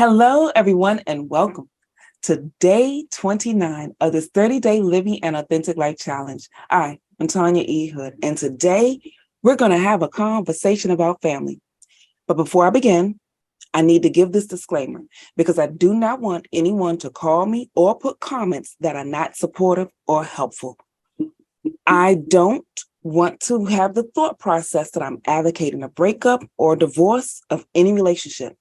Hello, everyone, and welcome to day 29 of this 30-day Living an Authentic Life Challenge. I am Tanya E, and today we're going to have a conversation about family. But before I begin, I need to give this disclaimer because I do not want anyone to call me or put comments that are not supportive or helpful. I don't want to have the thought process that I'm advocating a breakup or divorce of any relationship.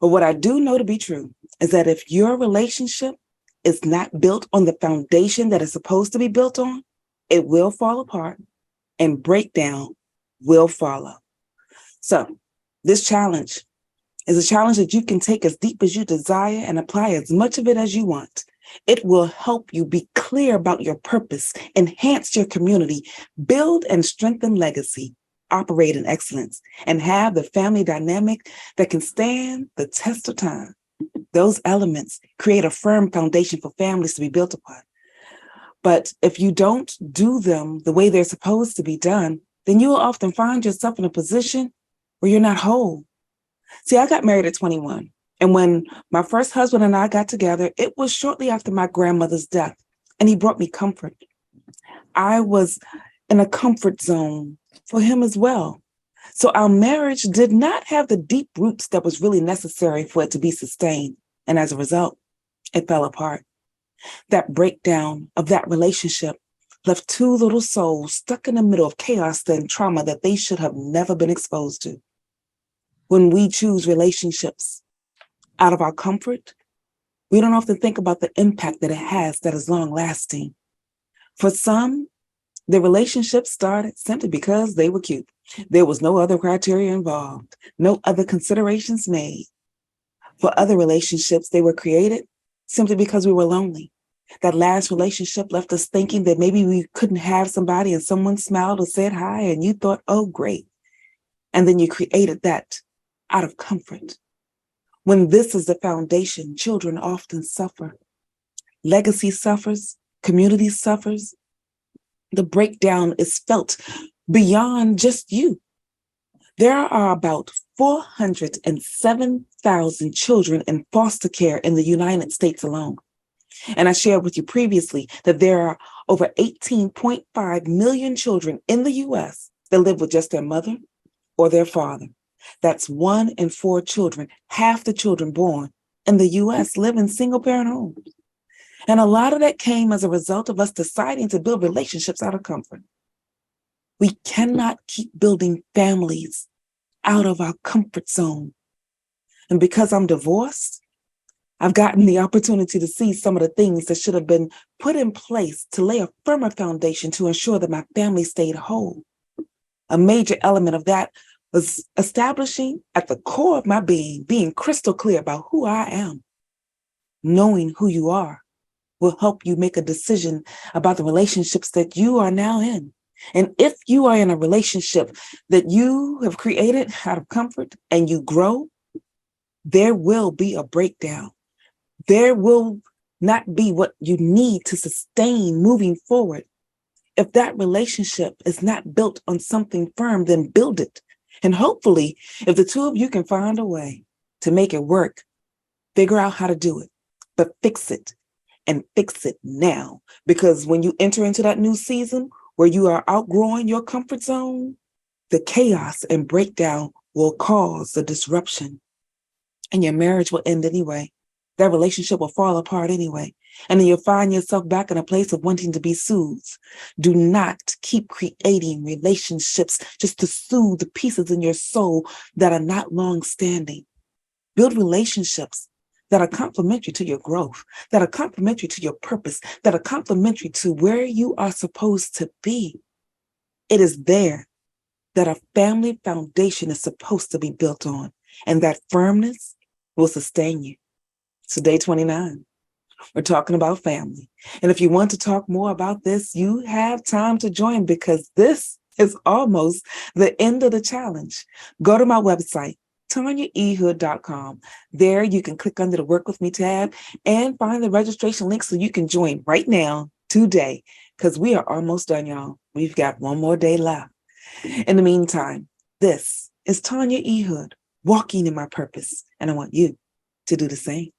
But what I do know to be true is that if your relationship is not built on the foundation that it's supposed to be built on, it will fall apart and breakdown will follow. So this challenge is a challenge that you can take as deep as you desire and apply as much of it as you want. It will help you be clear about your purpose, enhance your community, build and strengthen legacy, operate in excellence, and have the family dynamic that can stand the test of time. Those elements create a firm foundation for families to be built upon. But if you don't do them the way they're supposed to be done, then you will often find yourself in a position where you're not whole. See, I got married at 21. And when my first husband and I got together, it was shortly after my grandmother's death, and he brought me comfort. I was in a comfort zone for him as well. So our marriage did not have the deep roots that was really necessary for it to be sustained. And as a result, it fell apart. That breakdown of that relationship left two little souls stuck in the middle of chaos and trauma that they should have never been exposed to. When we choose relationships out of our comfort, we don't often think about the impact that it has that is long lasting. For some, the relationship started simply because they were cute. There was no other criteria involved, no other considerations made. For other relationships, they were created simply because we were lonely. That last relationship left us thinking that maybe we couldn't have somebody and someone smiled or said hi and you thought, oh, great. And then you created that out of comfort. When this is the foundation, children often suffer. Legacy suffers, community suffers. The breakdown is felt beyond just you. There are about 407,000 children in foster care in the United States alone. And I shared with you previously that there are over 18.5 million children in the U.S. that live with just their mother or their father. That's 1 in 4 children. Half the children born in the U.S. live in single-parent homes. And a lot of that came as a result of us deciding to build relationships out of comfort. We cannot keep building families out of our comfort zone. And because I'm divorced, I've gotten the opportunity to see some of the things that should have been put in place to lay a firmer foundation to ensure that my family stayed whole. A major element of that was establishing at the core of my being crystal clear about who I am. Knowing who you are will help you make a decision about the relationships that you are now in. And if you are in a relationship that you have created out of comfort and you grow, there will be a breakdown. There will not be what you need to sustain moving forward. If that relationship is not built on something firm, then build it. And hopefully, if the two of you can find a way to make it work, figure out how to do it, but fix it and fix it now. Because when you enter into that new season where you are outgrowing your comfort zone, the chaos and breakdown will cause the disruption and your marriage will end anyway. That relationship will fall apart anyway. And then you'll find yourself back in a place of wanting to be soothed. Do not keep creating relationships just to soothe the pieces in your soul that are not long-standing. Build relationships that are complementary to your growth, that are complementary to your purpose, that are complementary to where you are supposed to be. It is there that a family foundation is supposed to be built on, and that firmness will sustain you. So day 29, we're talking about family. And if you want to talk more about this, you have time to join because this is almost the end of the challenge. Go to my website, TanyaEhood.com. There you can click under the Work With Me tab and find the registration link so you can join right now, today, because we are almost done, y'all. We've got one more day left. In the meantime, this is Tanya E. Hood, walking in my purpose, and I want you to do the same.